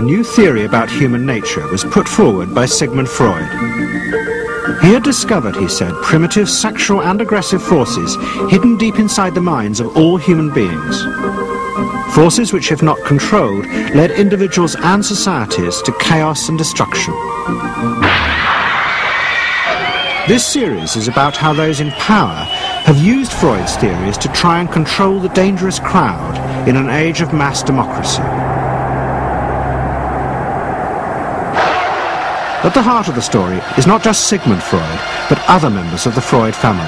A new theory about human nature was put forward by Sigmund Freud. He had discovered, he said, primitive sexual and aggressive forces hidden deep inside the minds of all human beings. Forces which, if not controlled, led individuals and societies to chaos and destruction. This series is about how those in power have used Freud's theories to try and control the dangerous crowd in an age of mass democracy. At the heart of the story is not just Sigmund Freud, but other members of the Freud family.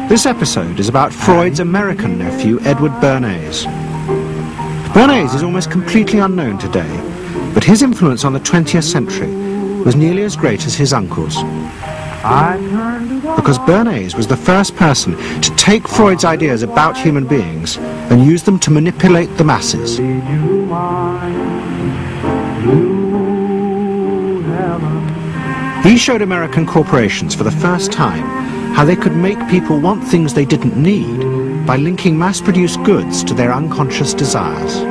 This episode is about Freud's American nephew, Edward Bernays. Bernays is almost completely unknown today, but his influence on the 20th century was nearly as great as his uncle's. Because Bernays was the first person to take Freud's ideas about human beings and use them to manipulate the masses. He showed American corporations for the first time how they could make people want things they didn't need by linking mass-produced goods to their unconscious desires.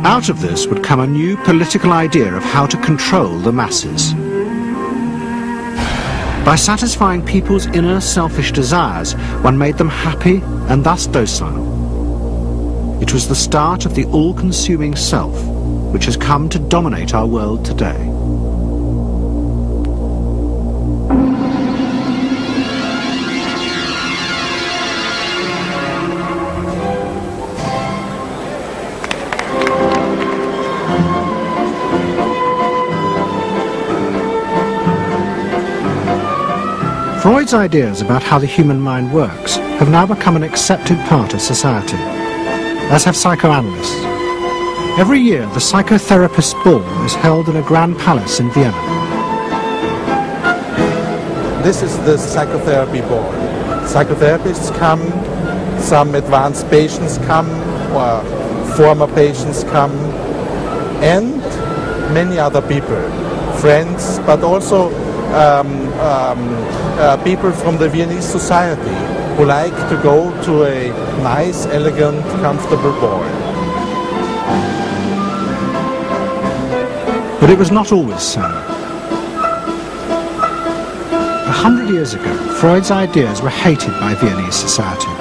Out of this would come a new political idea of how to control the masses. By satisfying people's inner selfish desires, one made them happy and thus docile. It was the start of the all-consuming self, which has come to dominate our world today. Freud's ideas about how the human mind works have now become an accepted part of society, as have psychoanalysts. Every year, the psychotherapist's ball is held in a grand palace in Vienna. This is the psychotherapy ball. Psychotherapists come, some advanced patients come, or former patients come, and many other people, friends, but also people from the Viennese society who like to go to a nice, elegant, comfortable ball. But it was not always so. 100 years ago, Freud's ideas were hated by Viennese society.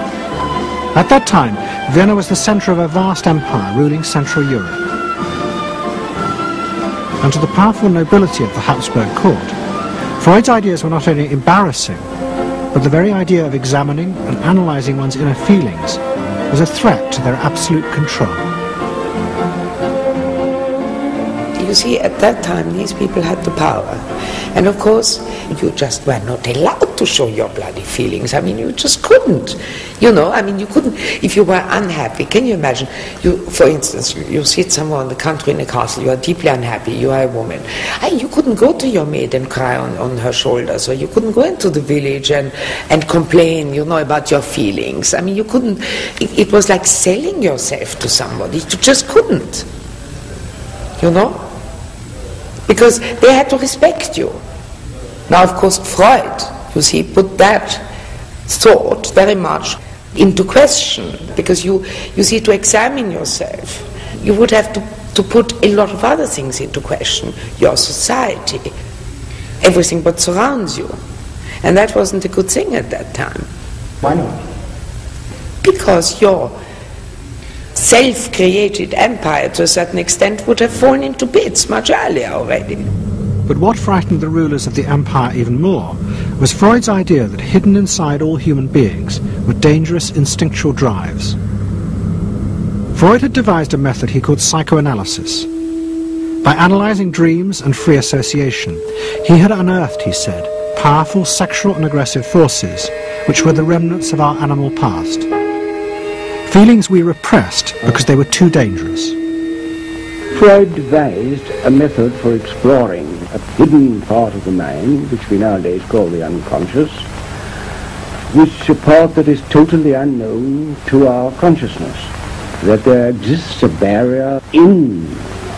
At that time, Vienna was the centre of a vast empire ruling Central Europe. And to the powerful nobility of the Habsburg court, Freud's ideas were not only embarrassing, but the very idea of examining and analysing one's inner feelings was a threat to their absolute control. You see, at that time, these people had the power. And of course, you just were not allowed to show your bloody feelings. I mean, you just couldn't. You know, I mean, you couldn't, if you were unhappy. Can you imagine, for instance, you sit somewhere in the country in a castle, you are deeply unhappy, you are a woman. You couldn't go to your maid and cry on her shoulders, or you couldn't go into the village and complain, you know, about your feelings. I mean, you couldn't, it was like selling yourself to somebody. You just couldn't. You know? Because they had to respect you. Now, of course, Freud, you see, put that thought very much into question, because you see, to examine yourself, you would have to put a lot of other things into question, your society, everything what surrounds you. And that wasn't a good thing at that time. Why not? Because your self-created empire, to a certain extent, would have fallen into bits much earlier already. But what frightened the rulers of the empire even more was Freud's idea that hidden inside all human beings were dangerous instinctual drives. Freud had devised a method he called psychoanalysis. By analysing dreams and free association, he had unearthed, he said, powerful sexual and aggressive forces which were the remnants of our animal past. Feelings we repressed because they were too dangerous. Freud devised a method for exploring a hidden part of the mind, which we nowadays call the unconscious, which is a part that is totally unknown to our consciousness, that there exists a barrier in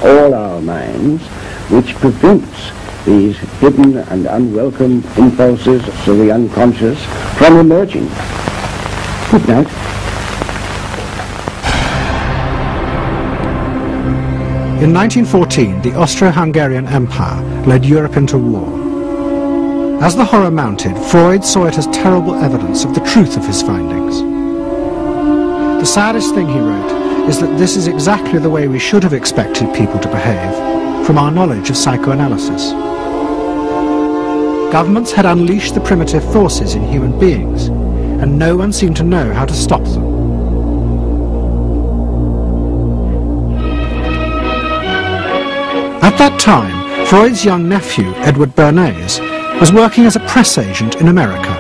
all our minds which prevents these hidden and unwelcome impulses of the unconscious from emerging. Good night. In 1914, the Austro-Hungarian Empire led Europe into war. As the horror mounted, Freud saw it as terrible evidence of the truth of his findings. The saddest thing, he wrote, is that this is exactly the way we should have expected people to behave, from our knowledge of psychoanalysis. Governments had unleashed the primitive forces in human beings, and no one seemed to know how to stop them. At that time, Freud's young nephew, Edward Bernays, was working as a press agent in America.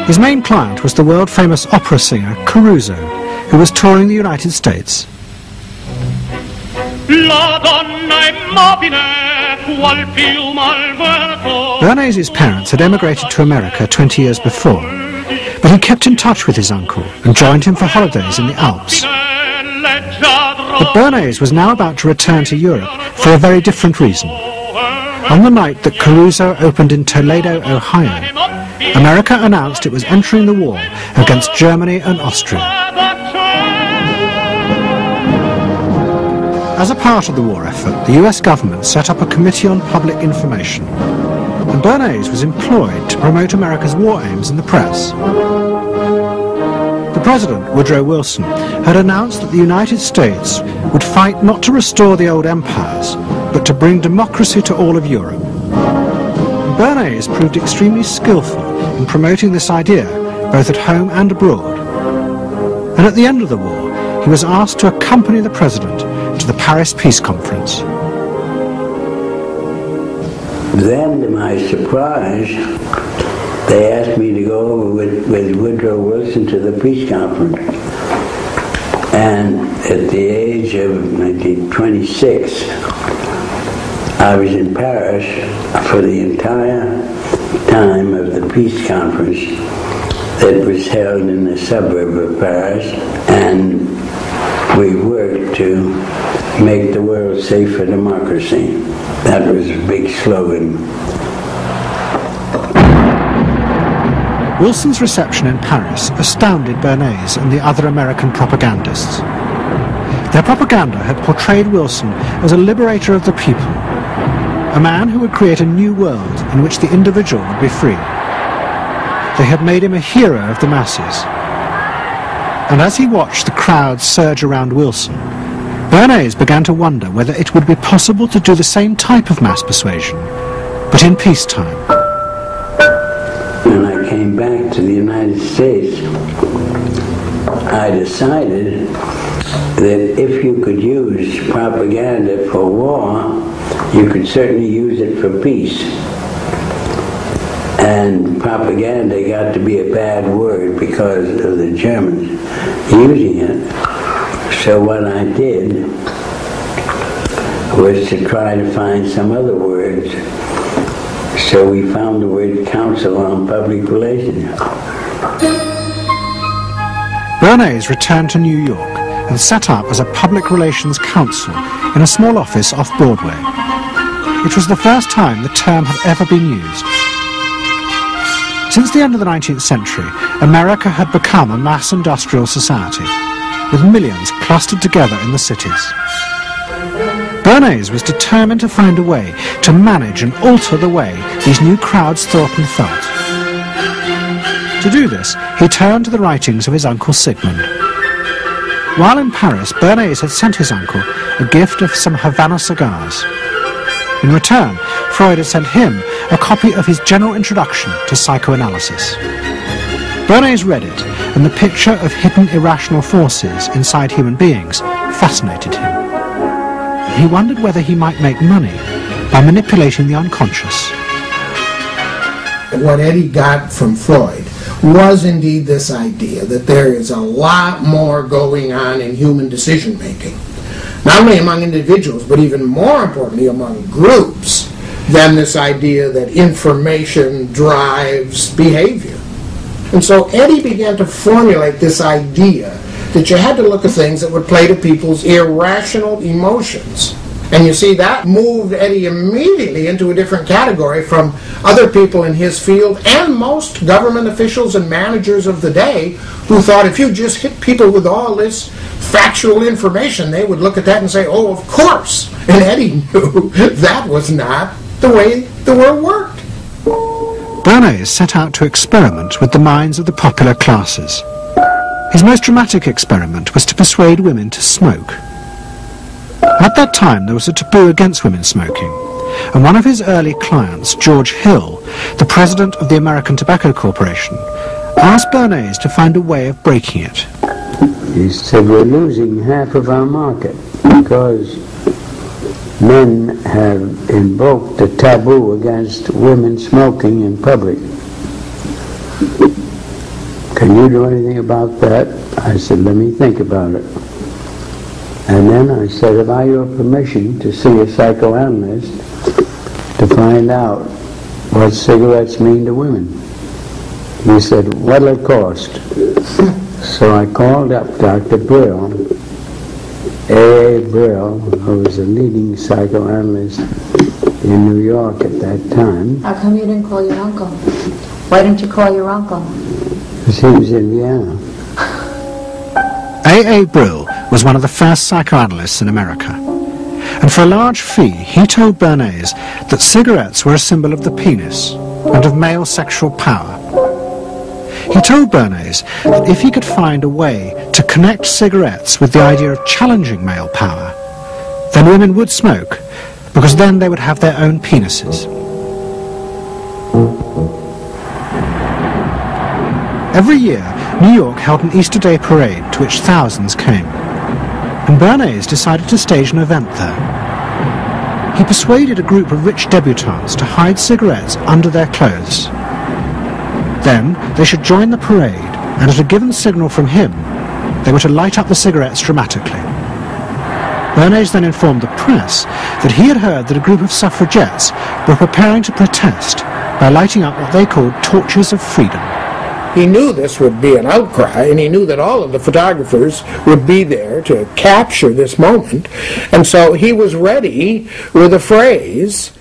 His main client was the world-famous opera singer Caruso, who was touring the United States. Bernays' parents had emigrated to America 20 years before, but he kept in touch with his uncle and joined him for holidays in the Alps. But Bernays was now about to return to Europe for a very different reason. On the night that Caruso opened in Toledo, Ohio, America announced it was entering the war against Germany and Austria. As a part of the war effort, the US government set up a Committee on Public Information, and Bernays was employed to promote America's war aims in the press. The President, Woodrow Wilson, had announced that the United States would fight not to restore the old empires, but to bring democracy to all of Europe. Bernays proved extremely skillful in promoting this idea, both at home and abroad. And at the end of the war, he was asked to accompany the President to the Paris Peace Conference. Then, to my surprise, they asked me to go over with Woodrow Wilson to the peace conference. And at the age of 26, I was in Paris for the entire time of the peace conference that was held in the suburb of Paris, and we worked to make the world safe for democracy. That was a big slogan. Wilson's reception in Paris astounded Bernays and the other American propagandists. Their propaganda had portrayed Wilson as a liberator of the people, a man who would create a new world in which the individual would be free. They had made him a hero of the masses. And as he watched the crowds surge around Wilson, Bernays began to wonder whether it would be possible to do the same type of mass persuasion, but in peacetime. When I came back to the United States, I decided that if you could use propaganda for war, you could certainly use it for peace. And propaganda got to be a bad word because of the Germans using it. So what I did was to try to find some other words. So we found the word Council on Public Relations. Bernays returned to New York and set up as a public relations counsel in a small office off Broadway. It was the first time the term had ever been used. Since the end of the 19th century, America had become a mass industrial society, with millions clustered together in the cities. Bernays was determined to find a way to manage and alter the way these new crowds thought and felt. To do this, he turned to the writings of his uncle Sigmund. While in Paris, Bernays had sent his uncle a gift of some Havana cigars. In return, Freud had sent him a copy of his general introduction to psychoanalysis. Bernays read it, and the picture of hidden irrational forces inside human beings fascinated him. He wondered whether he might make money by manipulating the unconscious. What Eddie got from Freud was indeed this idea that there is a lot more going on in human decision-making, not only among individuals, but even more importantly among groups, than this idea that information drives behavior. And so Eddie began to formulate this idea that you had to look at things that would play to people's irrational emotions And you see, that moved Eddie immediately into a different category from other people in his field and most government officials and managers of the day who thought if you just hit people with all this factual information, they would look at that and say, oh, of course. And Eddie knew that was not the way the world worked. Bernays set out to experiment with the minds of the popular classes. His most dramatic experiment was to persuade women to smoke. At that time there was a taboo against women smoking, and one of his early clients, George Hill, the president of the American Tobacco Corporation, asked Bernays to find a way of breaking it. He said, we're losing half of our market because men have invoked a taboo against women smoking in public. Can you do anything about that? I said, let me think about it. And then I said, have I your permission to see a psychoanalyst to find out what cigarettes mean to women? He said, what'll it cost? So I called up Dr. Brill, A.A. Brill, who was a leading psychoanalyst in New York at that time. How come you didn't call your uncle? Why didn't you call your uncle? Because he was in Vienna. A.A. Brill was one of the first psychoanalysts in America, and for a large fee he told Bernays that cigarettes were a symbol of the penis and of male sexual power. He told Bernays that if he could find a way to connect cigarettes with the idea of challenging male power, then women would smoke, because then they would have their own penises. Every year, New York held an Easter Day parade to which thousands came, and Bernays decided to stage an event there. He persuaded a group of rich debutantes to hide cigarettes under their clothes. Then they should join the parade, and at a given signal from him, they were to light up the cigarettes dramatically. Bernays then informed the press that he had heard that a group of suffragettes were preparing to protest by lighting up what they called torches of freedom. He knew this would be an outcry, and he knew that all of the photographers would be there to capture this moment, and so he was ready with a phrase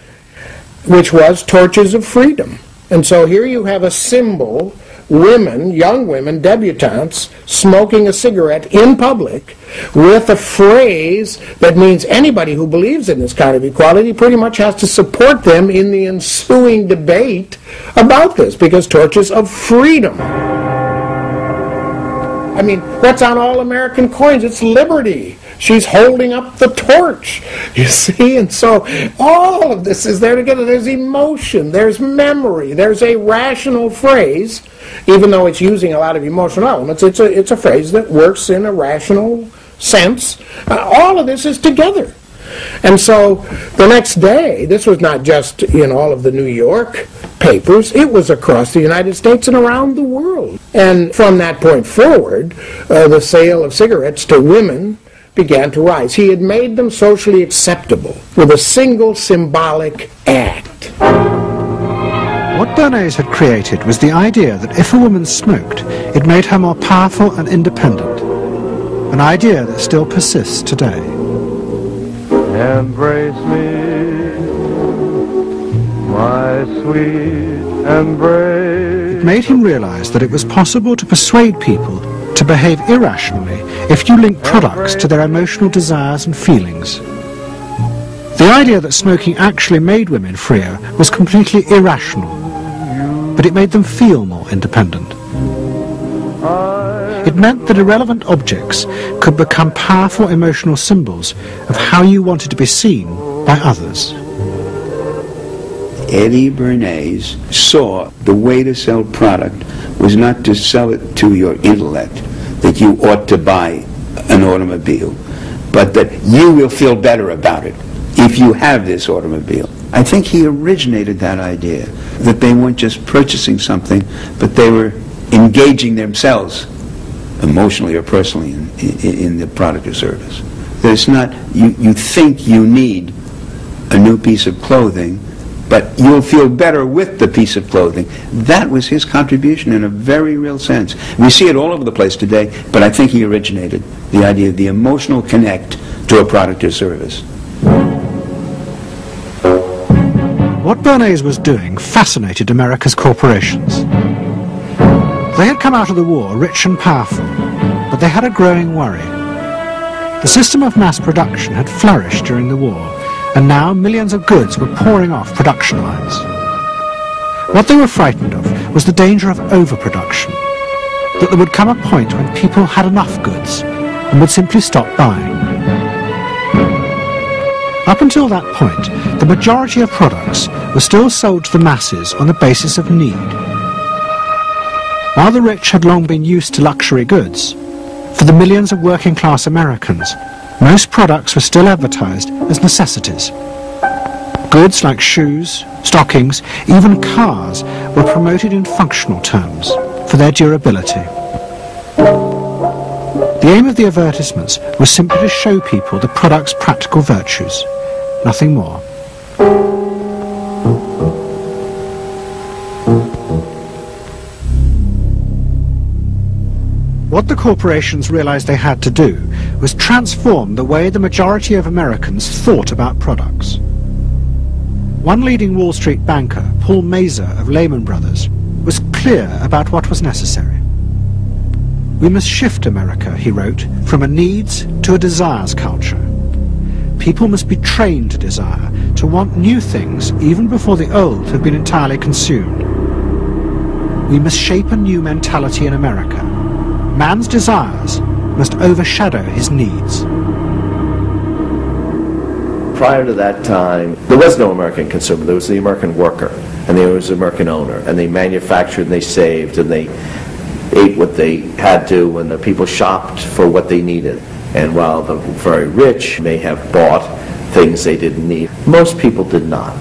which was torches of freedom. And so here you have a symbol, women, young women, debutantes, smoking a cigarette in public with a phrase that means anybody who believes in this kind of equality pretty much has to support them in the ensuing debate about this, because torches of freedom. I mean, what's on all American coins? It's liberty. She's holding up the torch, you see? And so all of this is there together. There's emotion, there's memory, there's a rational phrase, even though it's using a lot of emotional elements. It's a phrase that works in a rational sense. All of this is together. And so the next day, this was not just in all of the New York papers, it was across the United States and around the world. And from that point forward, the sale of cigarettes to women began to rise. He had made them socially acceptable with a single symbolic act. What Bernays had created was the idea that if a woman smoked, it made her more powerful and independent, an idea that still persists today. Embrace me, my sweet embrace. It made him realize that it was possible to persuade people to behave irrationally if you link products to their emotional desires and feelings. The idea that smoking actually made women freer was completely irrational, but it made them feel more independent. It meant that irrelevant objects could become powerful emotional symbols of how you wanted to be seen by others. Eddie Bernays saw the way to sell product was not to sell it to your intellect, that you ought to buy an automobile, but that you will feel better about it if you have this automobile. I think he originated that idea, that they weren't just purchasing something, but they were engaging themselves emotionally or personally in the product or service. That it's not, you think you need a new piece of clothing, but you'll feel better with the piece of clothing. That was his contribution in a very real sense. We see it all over the place today, but I think he originated the idea of the emotional connect to a product or service. What Bernays was doing fascinated America's corporations. They had come out of the war rich and powerful, but they had a growing worry. The system of mass production had flourished during the war, and now millions of goods were pouring off production lines. What they were frightened of was the danger of overproduction, that there would come a point when people had enough goods and would simply stop buying. Up until that point, the majority of products were still sold to the masses on the basis of need. While the rich had long been used to luxury goods, for the millions of working-class Americans, most products were still advertised as necessities. Goods like shoes, stockings, even cars were promoted in functional terms for their durability. The aim of the advertisements was simply to show people the product's practical virtues, nothing more. What the corporations realized they had to do was transform the way the majority of Americans thought about products. One leading Wall Street banker, Paul Mazur of Lehman Brothers, was clear about what was necessary. We must shift America, he wrote, from a needs to a desires culture. People must be trained to desire, to want new things even before the old have been entirely consumed. We must shape a new mentality in America. Man's desires must overshadow his needs. Prior to that time, there was no American consumer. There was the American worker, and there was the American owner, and they manufactured and they saved and they ate what they had to, and the people shopped for what they needed. And while the very rich may have bought things they didn't need, most people did not.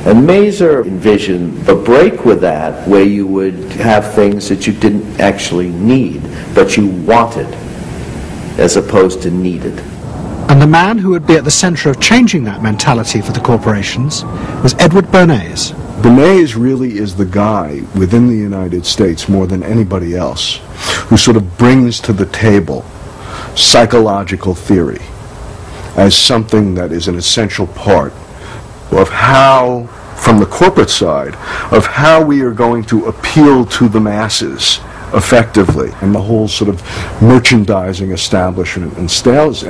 And Mazur envisioned a break with that, where you would have things that you didn't actually need, but you wanted, as opposed to needed. And the man who would be at the center of changing that mentality for the corporations was Edward Bernays. Bernays really is the guy within the United States, more than anybody else, who sort of brings to the table psychological theory as something that is an essential part of how, from the corporate side, of how we are going to appeal to the masses effectively. And the whole sort of merchandising establishment and sales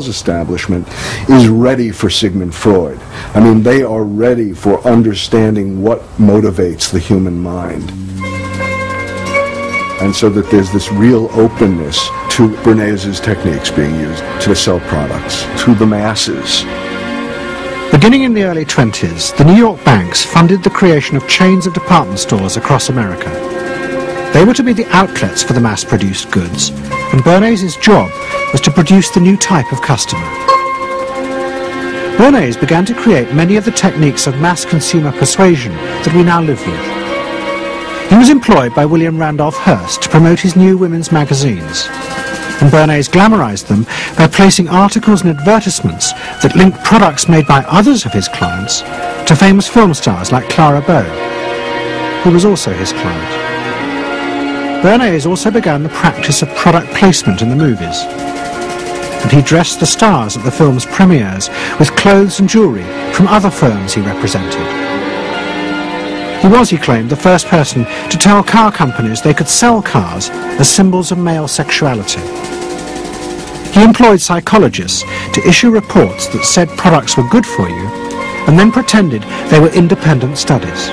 establishment is ready for Sigmund Freud. I mean, they are ready for understanding what motivates the human mind. And so that there's this real openness to Bernays' techniques being used to sell products to the masses. Beginning in the early 20s, the New York banks funded the creation of chains of department stores across America. They were to be the outlets for the mass-produced goods, and Bernays' job was to produce the new type of customer. Bernays began to create many of the techniques of mass consumer persuasion that we now live with. He was employed by William Randolph Hearst to promote his new women's magazines, and Bernays glamorized them by placing articles and advertisements that linked products made by others of his clients to famous film stars like Clara Bow, who was also his client. Bernays also began the practice of product placement in the movies, and he dressed the stars at the film's premieres with clothes and jewellery from other firms he represented. He was, he claimed, the first person to tell car companies they could sell cars as symbols of male sexuality. He employed psychologists to issue reports that said products were good for you, and then pretended they were independent studies.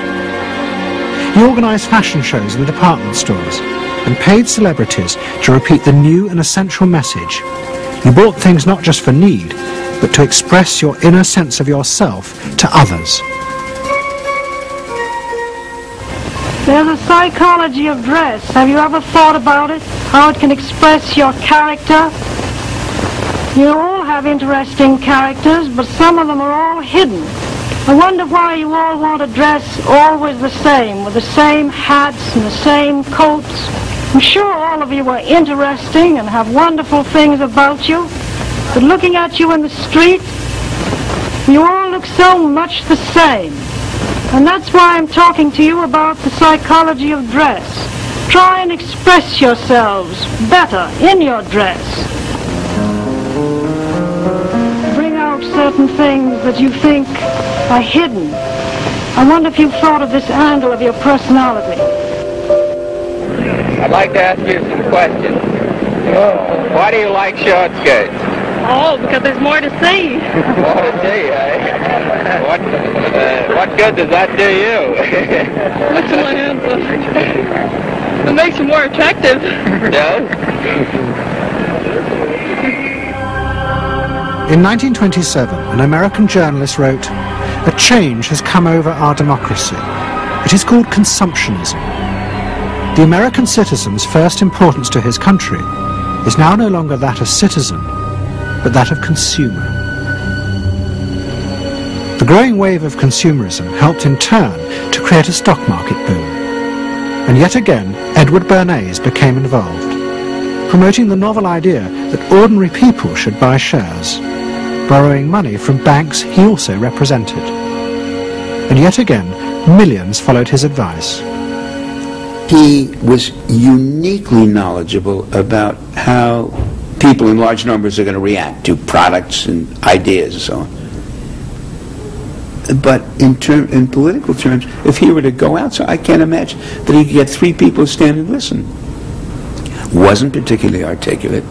He organised fashion shows in the department stores and paid celebrities to repeat the new and essential message: you bought things not just for need, but to express your inner sense of yourself to others. There's a psychology of dress. Have you ever thought about it? How it can express your character? You all have interesting characters, but some of them are all hidden. I wonder why you all want to dress always the same, with the same hats and the same coats. I'm sure all of you are interesting and have wonderful things about you, but looking at you in the street, you all look so much the same. And that's why I'm talking to you about the psychology of dress. Try and express yourselves better in your dress. Bring out certain things that you think are hidden. I wonder if you've thought of this angle of your personality. I'd like to ask you some questions. Why do you like short skirts? Oh, because there's more to see. More to see, eh? What good does that do you? Excellent answer. It makes you more attractive. Yes? In 1927, an American journalist wrote, "A change has come over our democracy. It is called consumptionism. The American citizen's first importance to his country is now no longer that of citizen, but that of consumer." The growing wave of consumerism helped in turn to create a stock market boom. And yet again, Edward Bernays became involved, promoting the novel idea that ordinary people should buy shares, borrowing money from banks he also represented. And yet again, millions followed his advice. He was uniquely knowledgeable about how people in large numbers are going to react to products and ideas and so on. But in political terms, if he were to go outside, I can't imagine that he could get 3 people to stand and listen. Wasn't particularly articulate,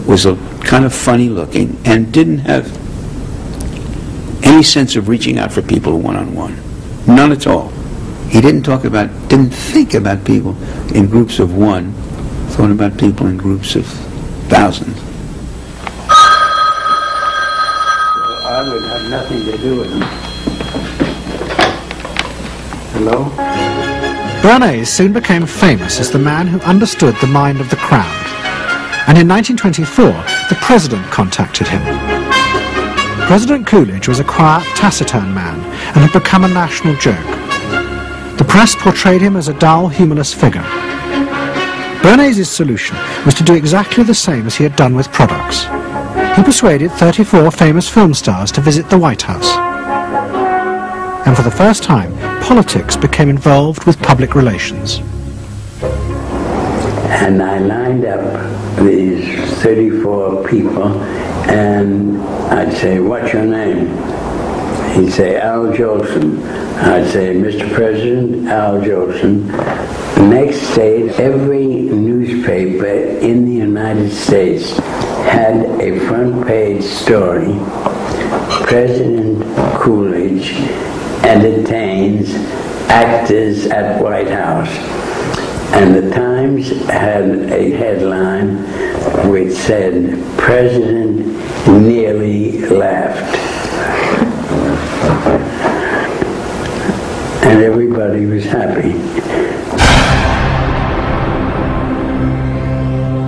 was a kind of funny looking, and didn't have any sense of reaching out for people one-on-one. None at all. He didn't think about people in groups of one, thought about people in groups of thousands. I would have nothing to do with him. Hello? Bernays soon became famous as the man who understood the mind of the crowd. And in 1924, the president contacted him. President Coolidge was a quiet, taciturn man and had become a national joke. The press portrayed him as a dull, humorless figure. Bernays' solution was to do exactly the same as he had done with products. He persuaded 34 famous film stars to visit the White House. And for the first time, politics became involved with public relations. And I lined up these 34 people, and I'd say, "What's your name?" He'd say, "Al Jolson." I'd say, "Mr. President, Al Jolson." The next day, every newspaper in the United States had a front page story. President Coolidge entertains actors at White House. And the Times had a headline which said, "President nearly laughed." And everybody was happy.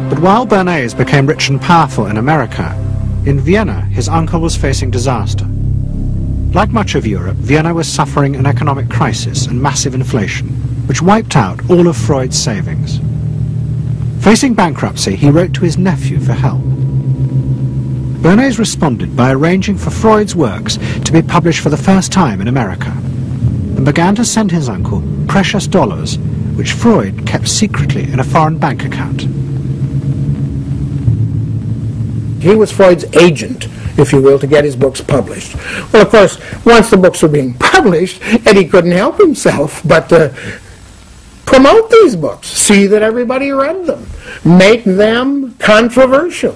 But while Bernays became rich and powerful in America, in Vienna his uncle was facing disaster. Like much of Europe, Vienna was suffering an economic crisis and massive inflation, which wiped out all of Freud's savings. Facing bankruptcy, he wrote to his nephew for help. Bernays responded by arranging for Freud's works to be published for the first time in America, and began to send his uncle precious dollars, which Freud kept secretly in a foreign bank account. He was Freud's agent, if you will, to get his books published. Well, of course, once the books were being published, Eddie couldn't help himself but promote these books, see that everybody read them, make them controversial,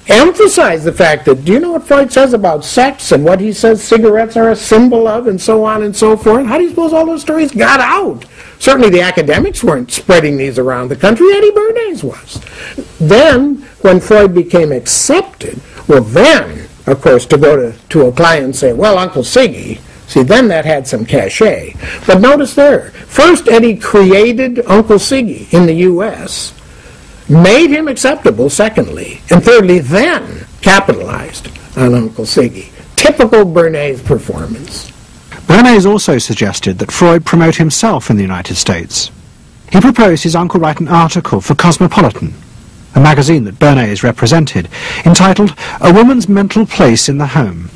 emphasize the fact that, do you know what Freud says about sex and what he says cigarettes are a symbol of, and so on and so forth? How do you suppose all those stories got out? Certainly the academics weren't spreading these around the country. Eddie Bernays was. Then, when Freud became accepted, well then, of course, to go to a client and say, "Well, Uncle Siggy," see, then that had some cachet. But notice there, first Eddie created Uncle Siggy in the U.S., made him acceptable, secondly, and thirdly, then capitalized on Uncle Siggy. Typical Bernays performance. Bernays also suggested that Freud promote himself in the United States. He proposed his uncle write an article for Cosmopolitan, a magazine that Bernays represented, entitled "A Woman's Mental Place in the Home."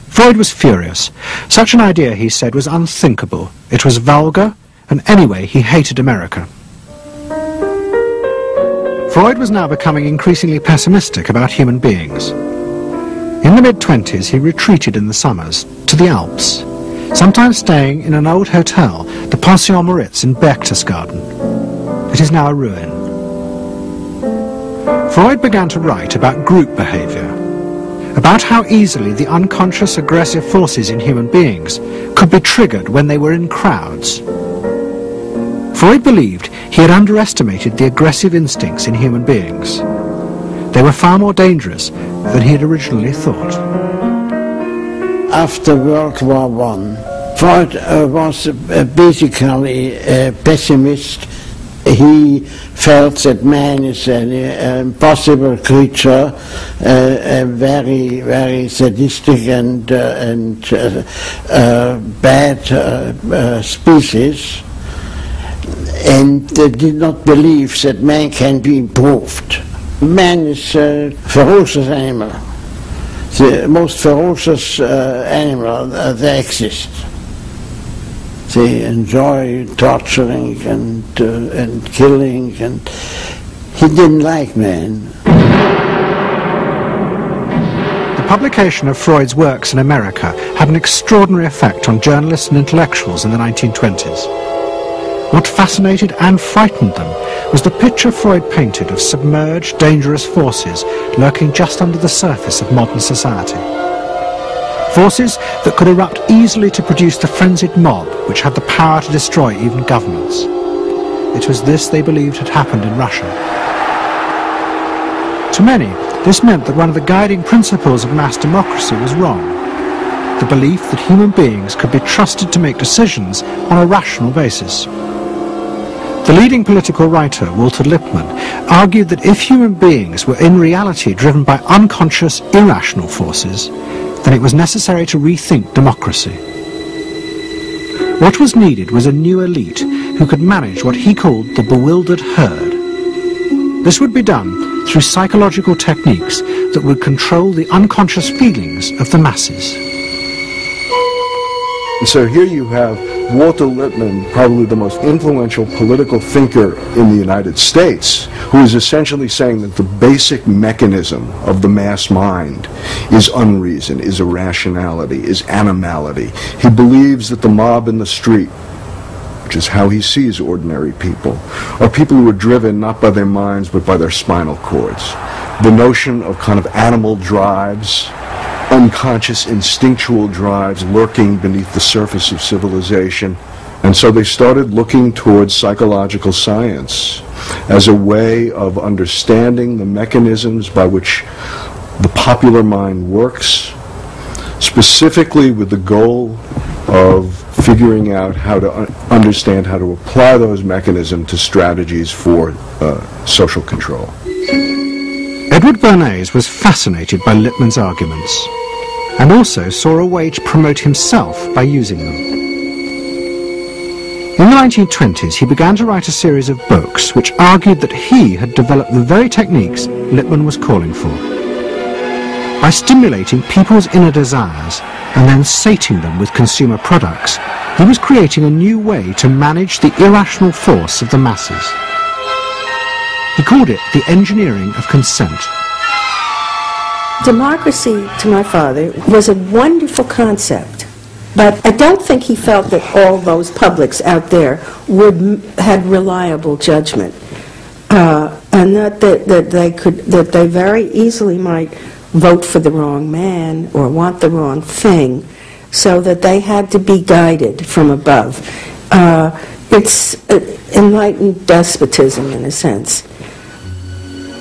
Freud was furious. Such an idea, he said, was unthinkable. It was vulgar, and anyway, he hated America. Freud was now becoming increasingly pessimistic about human beings. In the mid-20s, he retreated in the summers to the Alps, sometimes staying in an old hotel, the Pension Moritz in Berchtesgaden. It is now a ruin. Freud began to write about group behaviour, about how easily the unconscious aggressive forces in human beings could be triggered when they were in crowds. Freud believed he had underestimated the aggressive instincts in human beings. They were far more dangerous than he had originally thought. After World War I, Freud was basically a pessimist. He felt that man is an impossible creature, a very, very sadistic and bad species, and did not believe that man can be improved. Man is a ferocious animal, the most ferocious animal that exists. They enjoy torturing and killing, and he didn't like man. The publication of Freud's works in America had an extraordinary effect on journalists and intellectuals in the 1920s. What fascinated and frightened them was the picture Freud painted of submerged, dangerous forces lurking just under the surface of modern society. Forces that could erupt easily to produce the frenzied mob which had the power to destroy even governments. It was this they believed had happened in Russia. To many, this meant that one of the guiding principles of mass democracy was wrong. The belief that human beings could be trusted to make decisions on a rational basis. The leading political writer, Walter Lippmann, argued that if human beings were in reality driven by unconscious, irrational forces, then it was necessary to rethink democracy. What was needed was a new elite who could manage what he called the bewildered herd. This would be done through psychological techniques that would control the unconscious feelings of the masses. So here you have Walter Lippmann, probably the most influential political thinker in the United States, who is essentially saying that the basic mechanism of the mass mind is unreason, is irrationality, is animality. He believes that the mob in the street, which is how he sees ordinary people, are people who are driven not by their minds but by their spinal cords. The notion of kind of animal drives, unconscious instinctual drives lurking beneath the surface of civilization. And so they started looking towards psychological science as a way of understanding the mechanisms by which the popular mind works, specifically with the goal of figuring out how to understand how to apply those mechanisms to strategies for social control. Edward Bernays was fascinated by Lippmann's arguments, and also saw a way to promote himself by using them. In the 1920s, he began to write a series of books which argued that he had developed the very techniques Lippmann was calling for. By stimulating people's inner desires and then sating them with consumer products, he was creating a new way to manage the irrational force of the masses. He called it the engineering of consent. Democracy, to my father, was a wonderful concept, but I don't think he felt that all those publics out there had reliable judgment, and that they very easily might vote for the wrong man or want the wrong thing, so that they had to be guided from above. It's enlightened despotism in a sense.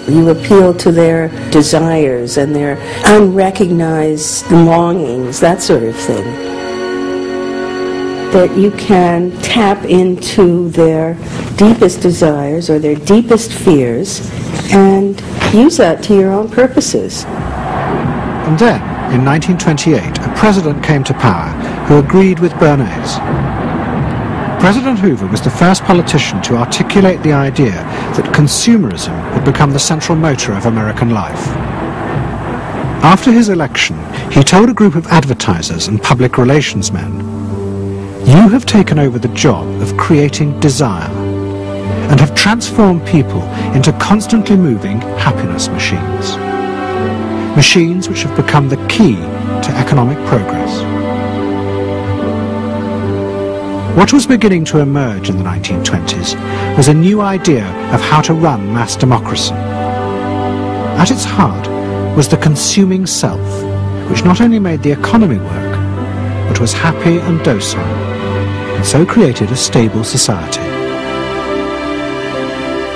You appeal to their desires and their unrecognized longings, that sort of thing. That you can tap into their deepest desires or their deepest fears and use that to your own purposes. And then, in 1928, a president came to power who agreed with Bernays. President Hoover was the first politician to articulate the idea that consumerism had become the central motor of American life. After his election, he told a group of advertisers and public relations men, "You have taken over the job of creating desire and have transformed people into constantly moving happiness machines. Machines which have become the key to economic progress." What was beginning to emerge in the 1920s was a new idea of how to run mass democracy. At its heart was the consuming self, which not only made the economy work, but was happy and docile, and so created a stable society.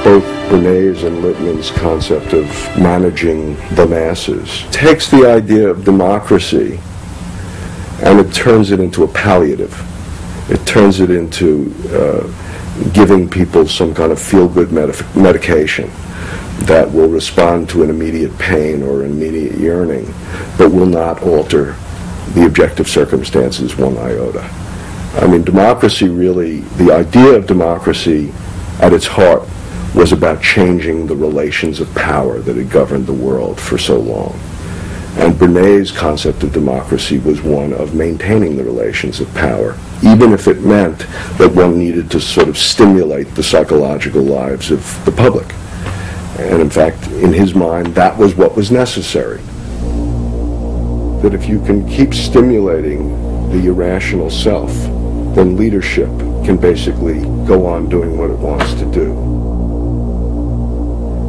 Both Bernays and Lippmann's concept of managing the masses takes the idea of democracy and it turns it into a palliative. It turns it into giving people some kind of feel-good medication that will respond to an immediate pain or an immediate yearning, but will not alter the objective circumstances one iota. I mean, democracy really, the idea of democracy at its heart was about changing the relations of power that had governed the world for so long. And Bernays' concept of democracy was one of maintaining the relations of power, even if it meant that one needed to sort of stimulate the psychological lives of the public. And in fact, in his mind, that was what was necessary. That if you can keep stimulating the irrational self, then leadership can basically go on doing what it wants to do.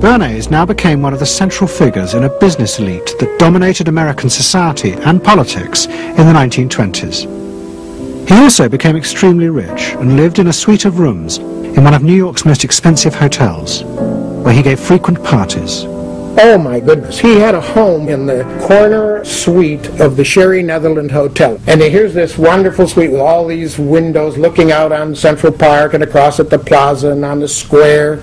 Bernays now became one of the central figures in a business elite that dominated American society and politics in the 1920s. He also became extremely rich and lived in a suite of rooms in one of New York's most expensive hotels, where he gave frequent parties. Oh my goodness, he had a home in the corner suite of the Sherry Netherland Hotel. And here's this wonderful suite with all these windows looking out on Central Park and across at the plaza and on the square.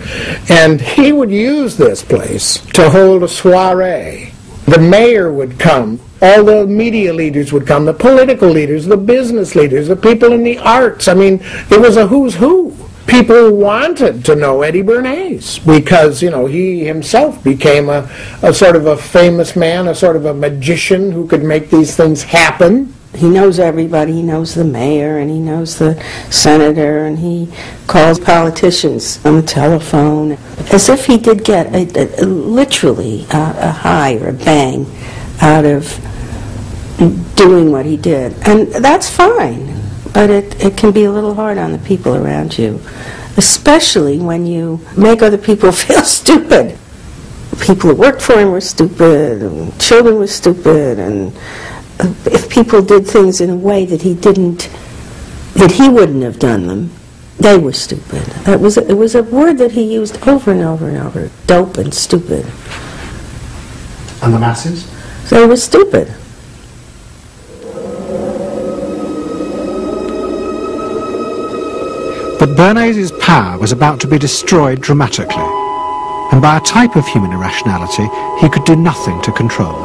And he would use this place to hold a soiree. The mayor would come, all the media leaders would come, the political leaders, the business leaders, the people in the arts. I mean, it was a who's who. People wanted to know Eddie Bernays because, you know, he himself became a sort of a famous man, a sort of a magician who could make these things happen. He knows everybody. He knows the mayor and he knows the senator, and he calls politicians on the telephone as if he did get literally a high or a bang out of doing what he did. And that's fine. But it can be a little hard on the people around you, especially when you make other people feel stupid. People who worked for him were stupid, and children were stupid, and if people did things in a way that he wouldn't have done them, they were stupid. It was a word that he used over and over and over, dope and stupid. And the masses? They were stupid. But Bernays' power was about to be destroyed dramatically, and by a type of human irrationality he could do nothing to control.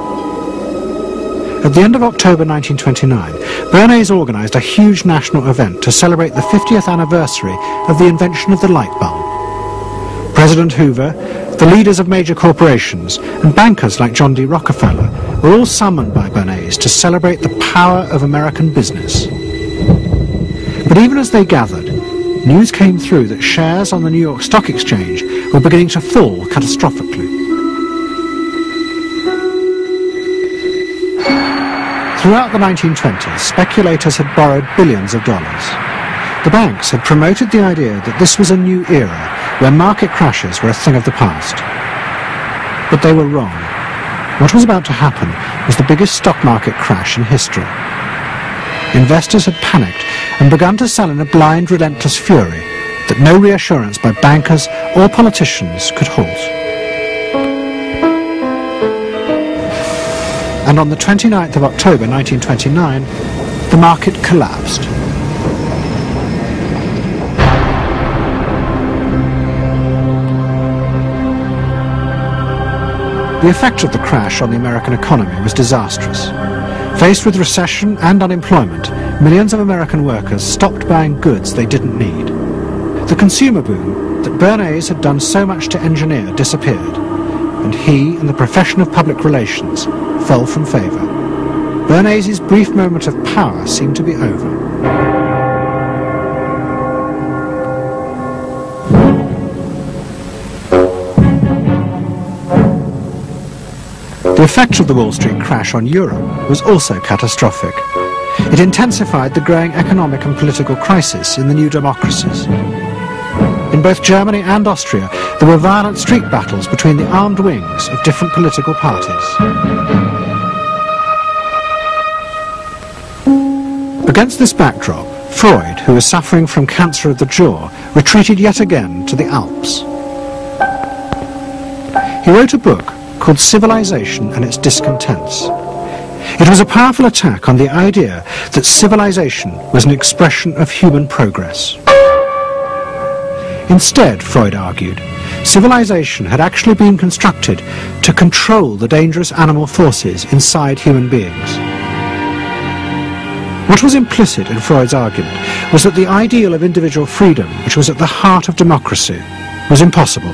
At the end of October 1929, Bernays organised a huge national event to celebrate the 50th anniversary of the invention of the light bulb. President Hoover, the leaders of major corporations, and bankers like John D. Rockefeller were all summoned by Bernays to celebrate the power of American business. But even as they gathered, news came through that shares on the New York Stock Exchange were beginning to fall catastrophically. Throughout the 1920s, speculators had borrowed billions of dollars. The banks had promoted the idea that this was a new era where market crashes were a thing of the past. But they were wrong. What was about to happen was the biggest stock market crash in history. Investors had panicked and begun to sell in a blind, relentless fury that no reassurance by bankers or politicians could halt. And on the 29th of October 1929, the market collapsed. The effect of the crash on the American economy was disastrous. Faced with recession and unemployment, millions of American workers stopped buying goods they didn't need. The consumer boom that Bernays had done so much to engineer disappeared, and he and the profession of public relations fell from favour. Bernays' brief moment of power seemed to be over. The effect of the Wall Street crash on Europe was also catastrophic. It intensified the growing economic and political crisis in the new democracies. In both Germany and Austria, there were violent street battles between the armed wings of different political parties. Against this backdrop, Freud, who was suffering from cancer of the jaw, retreated yet again to the Alps. He wrote a book called Civilization and Its Discontents. It was a powerful attack on the idea that civilization was an expression of human progress. Instead, Freud argued, civilization had actually been constructed to control the dangerous animal forces inside human beings. What was implicit in Freud's argument was that the ideal of individual freedom, which was at the heart of democracy, was impossible.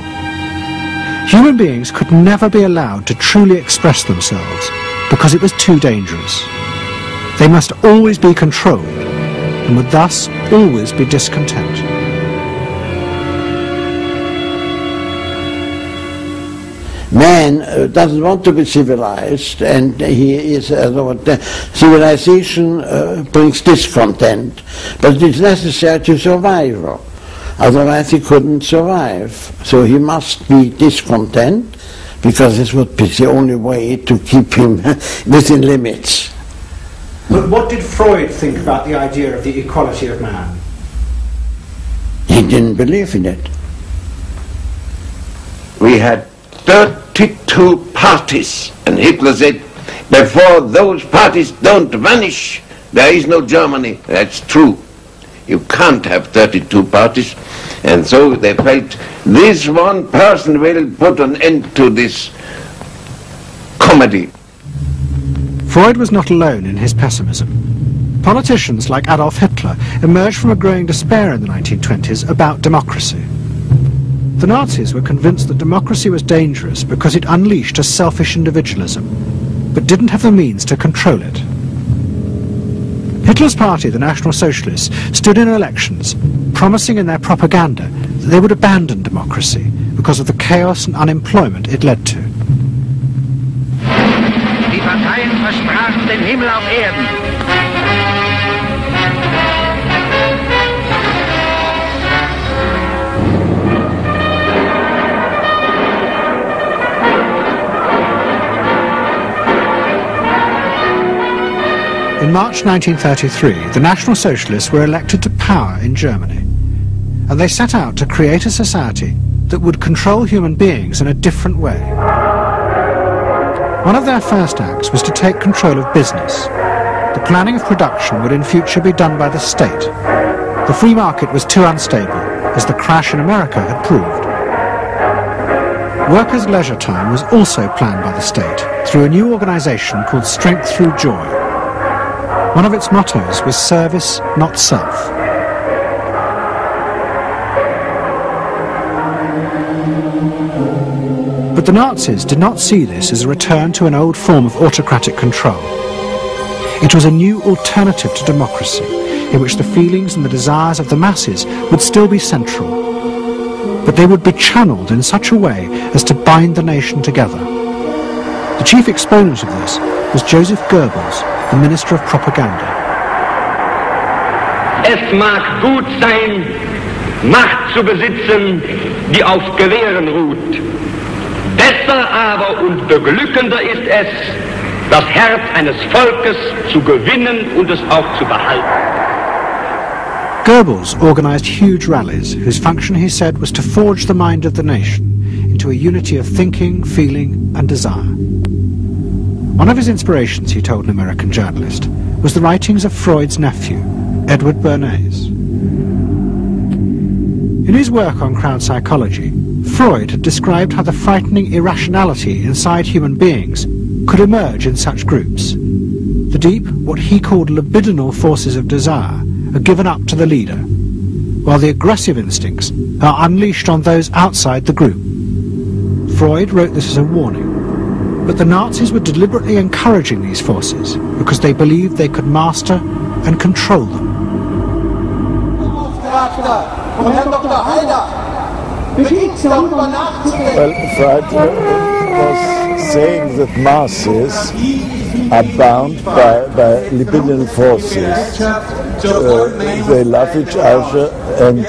Human beings could never be allowed to truly express themselves because it was too dangerous. They must always be controlled and would thus always be discontent. Man doesn't want to be civilized, and he is civilization brings discontent, but it's necessary to survive. Otherwise he couldn't survive. So he must be discontent, because this would be the only way to keep him within limits. But what did Freud think about the idea of the equality of man? He didn't believe in it. We had 32 parties, and Hitler said, before those parties don't vanish, there is no Germany. That's true. You can't have 32 parties, and so they felt this one person will put an end to this comedy. Freud was not alone in his pessimism. Politicians like Adolf Hitler emerged from a growing despair in the 1920s about democracy. The Nazis were convinced that democracy was dangerous because it unleashed a selfish individualism, but didn't have the means to control it. Hitler's party, the National Socialists, stood in elections, promising in their propaganda that they would abandon democracy because of the chaos and unemployment it led to. Die Parteien versprachen den Himmel auf Erden. In March 1933, the National Socialists were elected to power in Germany, and they set out to create a society that would control human beings in a different way. One of their first acts was to take control of business. The planning of production would in future be done by the state. The free market was too unstable, as the crash in America had proved. Workers' leisure time was also planned by the state through a new organisation called Strength Through Joy. One of its mottos was service, not self. But the Nazis did not see this as a return to an old form of autocratic control. It was a new alternative to democracy, in which the feelings and the desires of the masses would still be central, but they would be channeled in such a way as to bind the nation together. The chief exponent of this was Joseph Goebbels, the Minister of Propaganda. Es mag gut sein, Macht zu besitzen, die auf Gewehren ruht. Besser aber und beglückender ist es, das Herz eines Volkes zu gewinnen und es auch zu behalten. Goebbels organised huge rallies whose function, he said, was to forge the mind of the nation into a unity of thinking, feeling and desire. One of his inspirations, he told an American journalist, was the writings of Freud's nephew, Edward Bernays. In his work on crowd psychology, Freud had described how the frightening irrationality inside human beings could emerge in such groups. The deep, what he called libidinal forces of desire, are given up to the leader, while the aggressive instincts are unleashed on those outside the group. Freud wrote this as a warning, but the Nazis were deliberately encouraging these forces because they believed they could master and control them. Well, Freud was saying that masses are bound by libidinal forces. They love each other and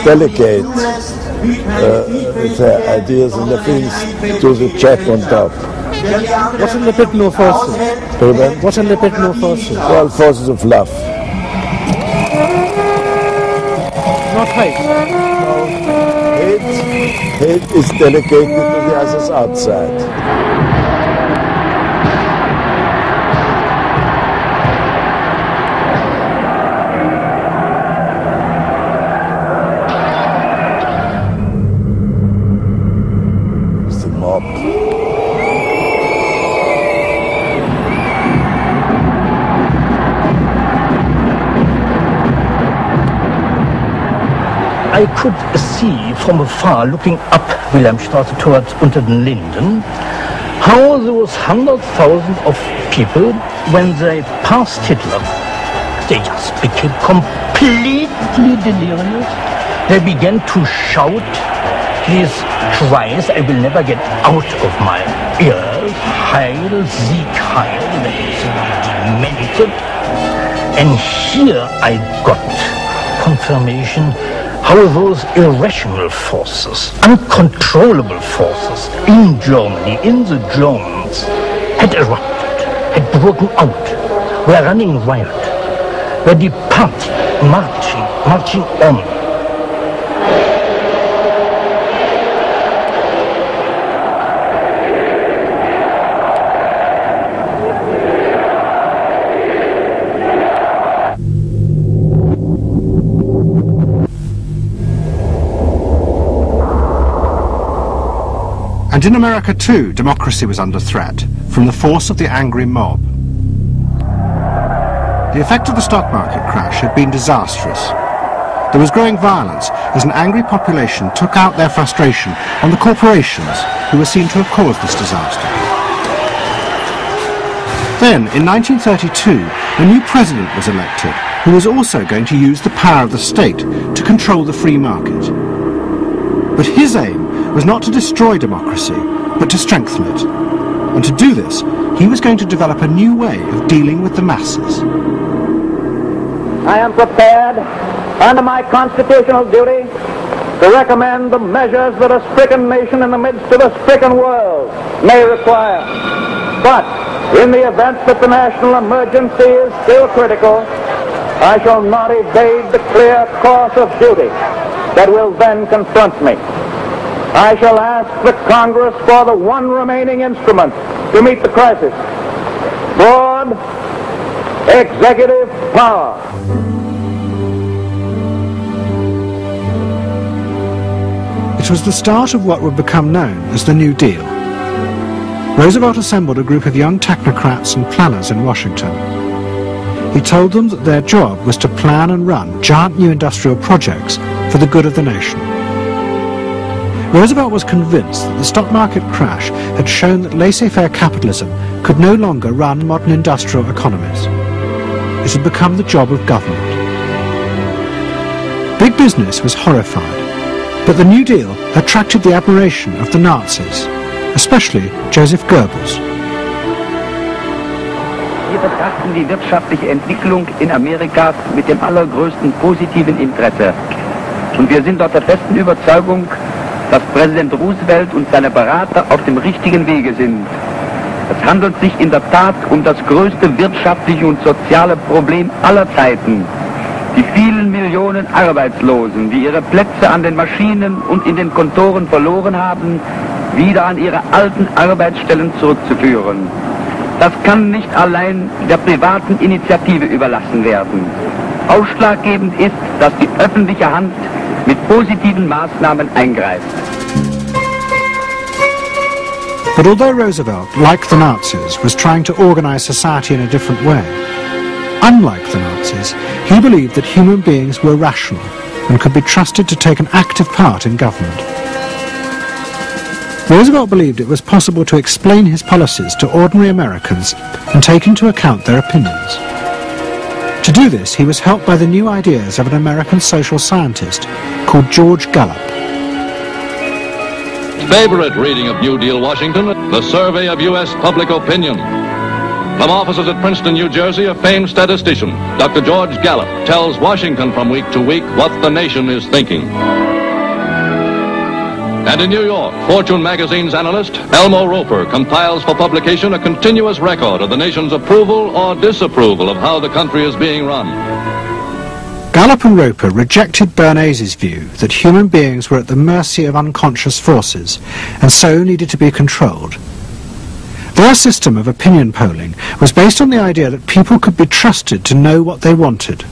delegate their ideas and their feelings to the chap on top. What are libidinal forces? What are libidinal forces? Well, forces of love. Not hate. Hate is delegated to the others outside. I could see from afar, looking up Wilhelmstraße towards unter den Linden, how those 100,000 of people, when they passed Hitler, they just became completely delirious. They began to shout these cries I will never get out of my ears. Heil, Sieg, Heil, that is demented. And here I got confirmation how those irrational forces, uncontrollable forces in Germany, in the Germans, had erupted, had broken out, were running wild, were departing, marching on. And in America too, democracy was under threat from the force of the angry mob. The effect of the stock market crash had been disastrous. There was growing violence as an angry population took out their frustration on the corporations who were seen to have caused this disaster. Then, in 1932, a new president was elected who was also going to use the power of the state to control the free market. But his aim was not to destroy democracy, but to strengthen it. And to do this, he was going to develop a new way of dealing with the masses. I am prepared, under my constitutional duty, to recommend the measures that a stricken nation in the midst of a stricken world may require. But in the event that the national emergency is still critical, I shall not evade the clear course of duty that will then confront me. I shall ask the Congress for the one remaining instrument to meet the crisis: broad executive power. It was the start of what would become known as the New Deal. Roosevelt assembled a group of young technocrats and planners in Washington. He told them that their job was to plan and run giant new industrial projects for the good of the nation. Roosevelt was convinced that the stock market crash had shown that laissez-faire capitalism could no longer run modern industrial economies. It had become the job of government. Big business was horrified, but the New Deal attracted the admiration of the Nazis, especially Joseph Goebbels. Wir betrachten die wirtschaftliche Entwicklung in Amerika mit dem allergrößten positiven Interesse. Und wir sind dort der festen Überzeugung, dass Präsident Roosevelt und seine Berater auf dem richtigen Wege sind. Es handelt sich in der Tat um das größte wirtschaftliche und soziale Problem aller Zeiten. Die vielen Millionen Arbeitslosen, die ihre Plätze an den Maschinen und in den Kontoren verloren haben, wieder an ihre alten Arbeitsstellen zurückzuführen. Das kann nicht allein der privaten Initiative überlassen werden. Ausschlaggebend ist, dass die öffentliche Hand mit positiven Maßnahmen eingreift. But although Roosevelt, like the Nazis, was trying to organize society in a different way, unlike the Nazis, he believed that human beings were rational and could be trusted to take an active part in government. Roosevelt believed it was possible to explain his policies to ordinary Americans and take into account their opinions. To do this, he was helped by the new ideas of an American social scientist called George Gallup. Favorite reading of New Deal Washington, the survey of U.S. public opinion. From offices at Princeton, New Jersey, a famed statistician, Dr. George Gallup, tells Washington from week to week what the nation is thinking. And in New York, Fortune magazine's analyst, Elmo Roper, compiles for publication a continuous record of the nation's approval or disapproval of how the country is being run. Gallup and Roper rejected Bernays's view that human beings were at the mercy of unconscious forces and so needed to be controlled. Their system of opinion polling was based on the idea that people could be trusted to know what they wanted.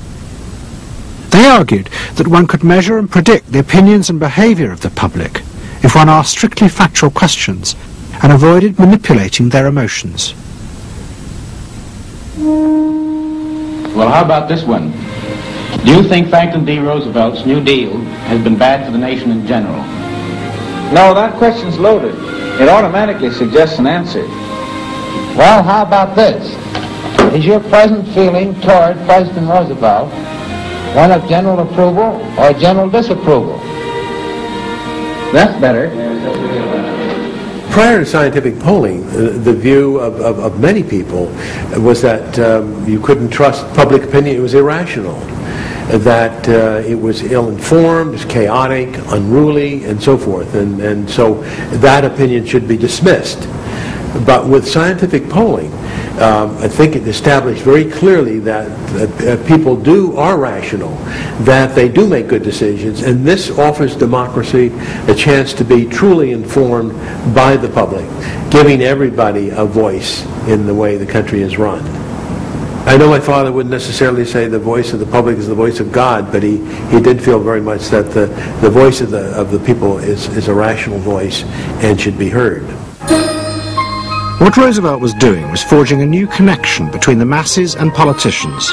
They argued that one could measure and predict the opinions and behaviour of the public if one asked strictly factual questions and avoided manipulating their emotions. Well, how about this one? Do you think Franklin D. Roosevelt's New Deal has been bad for the nation in general? No, that question's loaded. It automatically suggests an answer. Well, how about this? Is your present feeling toward President Roosevelt one of general approval or general disapproval? That's better. Prior to scientific polling, the view of many people was that you couldn't trust public opinion. It was irrational, that it was ill-informed, it was chaotic, unruly, and so forth. And so that opinion should be dismissed. But with scientific polling, I think it established very clearly that people are rational, that they do make good decisions, and this offers democracy a chance to be truly informed by the public, giving everybody a voice in the way the country is run. I know my father wouldn't necessarily say the voice of the public is the voice of God, but he did feel very much that the voice of the people is a rational voice and should be heard. What Roosevelt was doing was forging a new connection between the masses and politicians.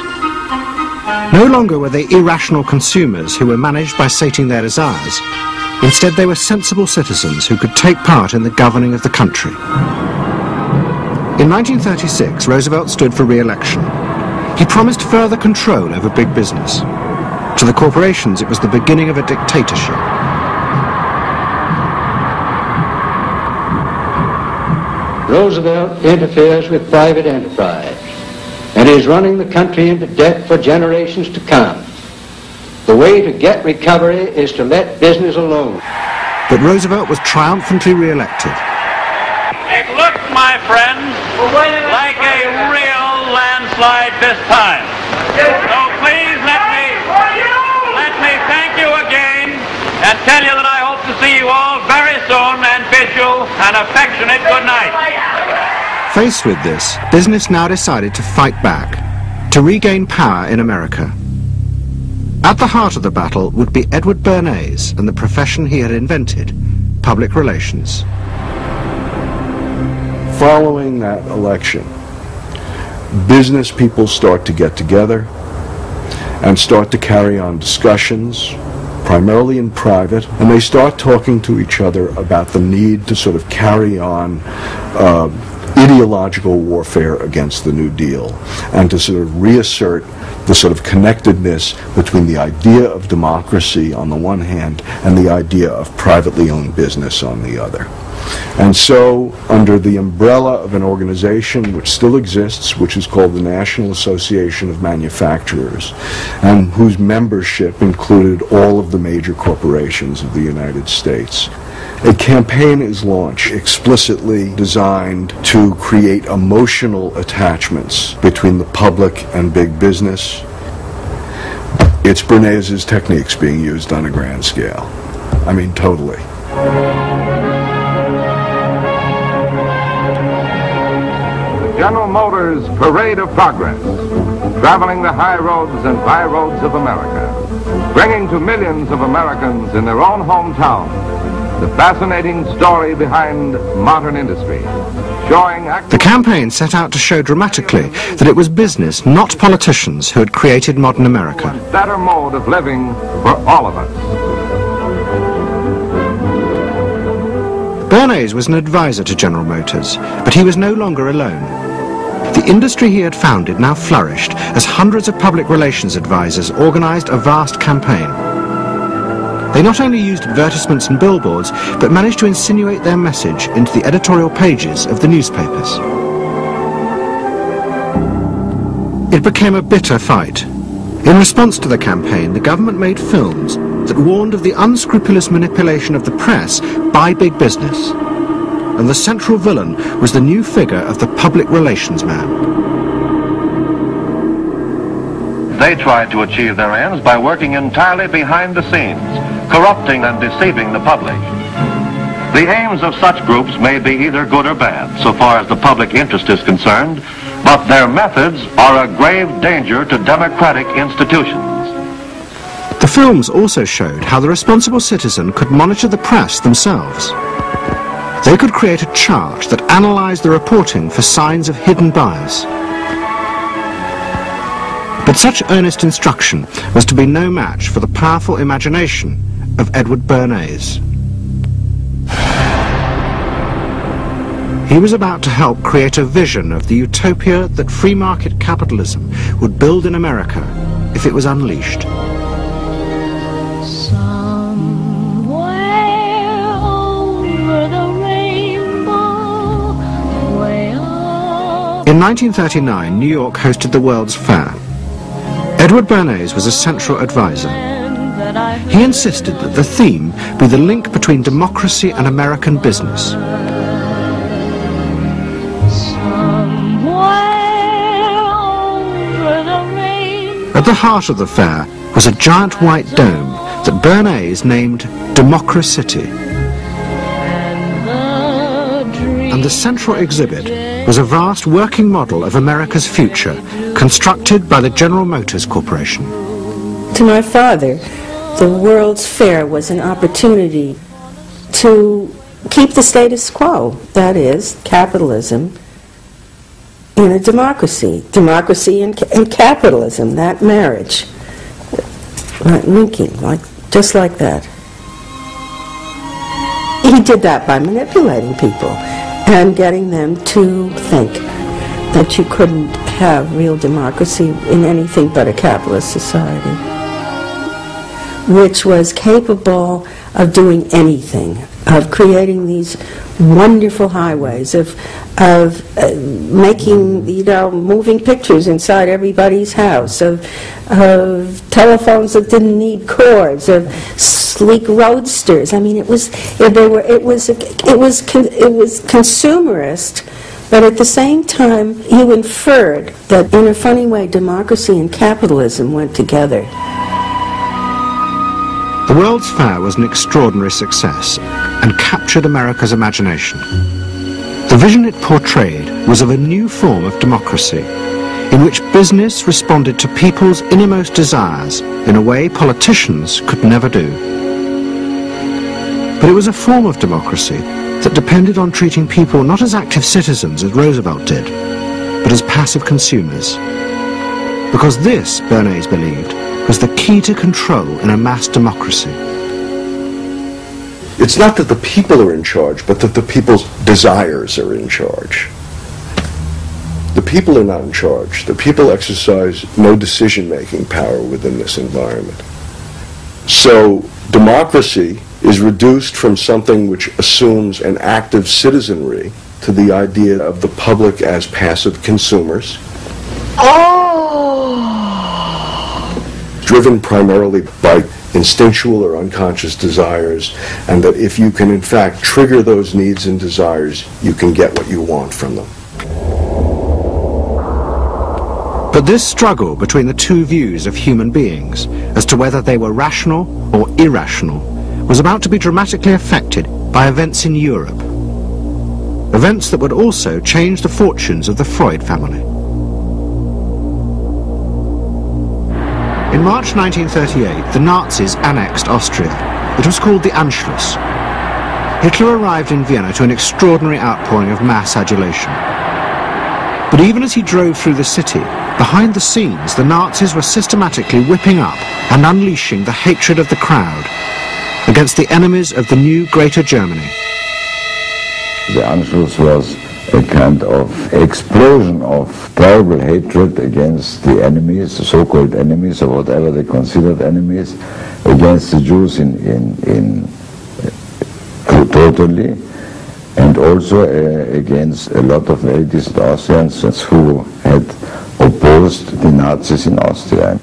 No longer were they irrational consumers who were managed by sating their desires. Instead, they were sensible citizens who could take part in the governing of the country. In 1936, Roosevelt stood for re-election. He promised further control over big business. To the corporations, it was the beginning of a dictatorship. Roosevelt interferes with private enterprise and is running the country into debt for generations to come. The way to get recovery is to let business alone. But Roosevelt was triumphantly re-elected. It looks, my friends, like a real landslide this time. So please let me thank you again and tell you that I hope to see you all very soon and bid you an affectionate good night. Faced with this, business now decided to fight back, to regain power in America. At the heart of the battle would be Edward Bernays and the profession he had invented, public relations. Following that election, business people start to get together and start to carry on discussions, primarily in private, and they start talking to each other about the need to sort of carry on ideological warfare against the New Deal and to sort of reassert the sort of connectedness between the idea of democracy on the one hand and the idea of privately owned business on the other. And so, under the umbrella of an organization which still exists, which is called the National Association of Manufacturers, and whose membership included all of the major corporations of the United States, a campaign is launched explicitly designed to create emotional attachments between the public and big business. It's Bernays's techniques being used on a grand scale. I mean, totally. General Motors' Parade of Progress, traveling the high roads and byroads of America, bringing to millions of Americans in their own hometown the fascinating story behind modern industry, showing... The campaign set out to show dramatically that it was business, not politicians, who had created modern America. A better mode of living for all of us. Bernays was an advisor to General Motors, but he was no longer alone. The industry he had founded now flourished as hundreds of public relations advisors organized a vast campaign. They not only used advertisements and billboards, but managed to insinuate their message into the editorial pages of the newspapers. It became a bitter fight. In response to the campaign, the government made films that warned of the unscrupulous manipulation of the press by big business. And the central villain was the new figure of the public relations man. They tried to achieve their ends by working entirely behind the scenes, corrupting and deceiving the public. The aims of such groups may be either good or bad, so far as the public interest is concerned, but their methods are a grave danger to democratic institutions. The films also showed how the responsible citizen could monitor the press themselves. They could create a chart that analysed the reporting for signs of hidden bias. But such earnest instruction was to be no match for the powerful imagination of Edward Bernays. He was about to help create a vision of the utopia that free market capitalism would build in America if it was unleashed. In 1939, New York hosted the World's Fair. Edward Bernays was a central advisor. He insisted that the theme be the link between democracy and American business. At the heart of the fair was a giant white dome that Bernays named Democracy. And the central exhibit was a vast working model of America's future, constructed by the General Motors Corporation. To my father, the World's Fair was an opportunity to keep the status quo, that is, capitalism, in a democracy. Democracy and capitalism, that marriage, linking, just like that. He did that by manipulating people and getting them to think that you couldn't have real democracy in anything but a capitalist society, which was capable of doing anything, of creating these wonderful highways, of making, moving pictures inside everybody's house, of telephones that didn't need cords, of sleek roadsters. I mean, it was consumerist, but at the same time, you inferred that in a funny way, democracy and capitalism went together. The World's Fair was an extraordinary success and captured America's imagination. The vision it portrayed was of a new form of democracy, in which business responded to people's innermost desires in a way politicians could never do. But it was a form of democracy that depended on treating people not as active citizens as Roosevelt did, but as passive consumers. Because this, Bernays believed, was the key to control in a mass democracy. It's not that the people are in charge, but that the people's desires are in charge. The people are not in charge. The people exercise no decision-making power within this environment. So democracy is reduced from something which assumes an active citizenry to the idea of the public as passive consumers. Driven primarily by instinctual or unconscious desires, and that if you can in fact trigger those needs and desires, you can get what you want from them. But this struggle between the two views of human beings as to whether they were rational or irrational was about to be dramatically affected by events in Europe. Events that would also change the fortunes of the Freud family. In March 1938, the Nazis annexed Austria. It was called the Anschluss. Hitler arrived in Vienna to an extraordinary outpouring of mass adulation. But even as he drove through the city, behind the scenes, the Nazis were systematically whipping up and unleashing the hatred of the crowd against the enemies of the new Greater Germany. The Anschluss was a kind of explosion of terrible hatred against the enemies, the so-called enemies, or whatever they considered enemies, against the Jews totally, and also against a lot of very decent Austrians who had opposed exposed the Nazis in Austria.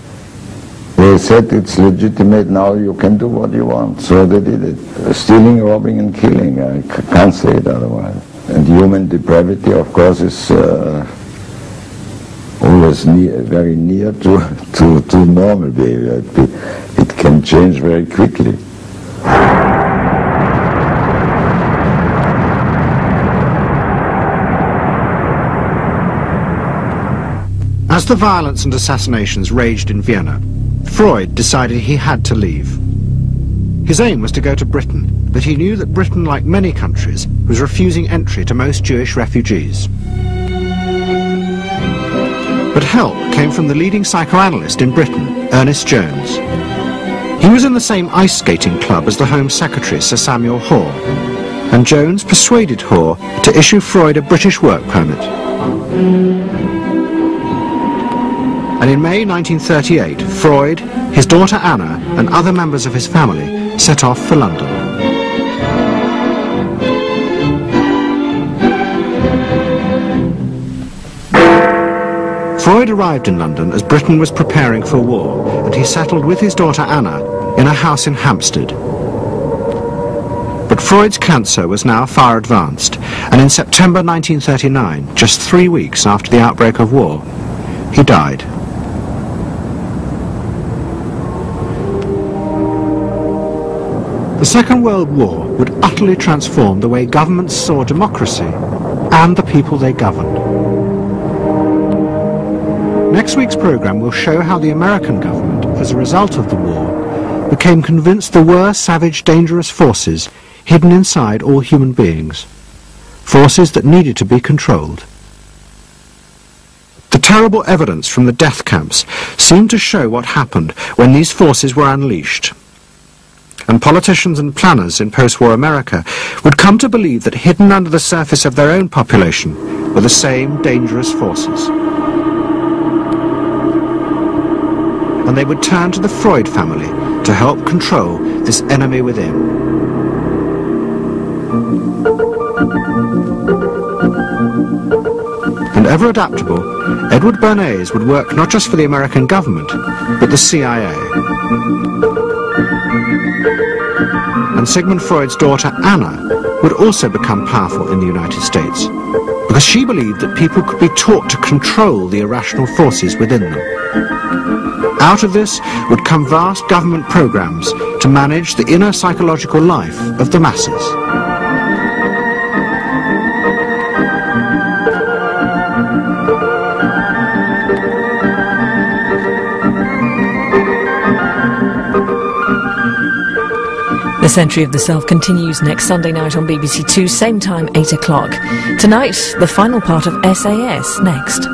They said it's legitimate now, you can do what you want. So they did it. Stealing, robbing and killing, I can't say it otherwise. And human depravity, of course, is always very near to normal behavior. It can change very quickly. As the violence and assassinations raged in Vienna, Freud decided he had to leave. His aim was to go to Britain, but he knew that Britain, like many countries, was refusing entry to most Jewish refugees. But help came from the leading psychoanalyst in Britain, Ernest Jones. He was in the same ice skating club as the Home Secretary, Sir Samuel Hoare, and Jones persuaded Hoare to issue Freud a British work permit. And in May 1938, Freud, his daughter Anna, and other members of his family set off for London. Freud arrived in London as Britain was preparing for war, and he settled with his daughter Anna in a house in Hampstead. But Freud's cancer was now far advanced, and in September 1939, just 3 weeks after the outbreak of war, he died. The Second World War would utterly transform the way governments saw democracy and the people they governed. Next week's programme will show how the American government, as a result of the war, became convinced there were savage, dangerous forces hidden inside all human beings, forces that needed to be controlled. The terrible evidence from the death camps seemed to show what happened when these forces were unleashed. And politicians and planners in post-war America would come to believe that hidden under the surface of their own population were the same dangerous forces. And they would turn to the Freud family to help control this enemy within. And ever adaptable, Edward Bernays would work not just for the American government, but the CIA. And Sigmund Freud's daughter Anna would also become powerful in the United States, because she believed that people could be taught to control the irrational forces within them. Out of this would come vast government programs to manage the inner psychological life of the masses. The Century of the Self continues next Sunday night on BBC Two, same time, 8 o'clock. Tonight, the final part of SAS next.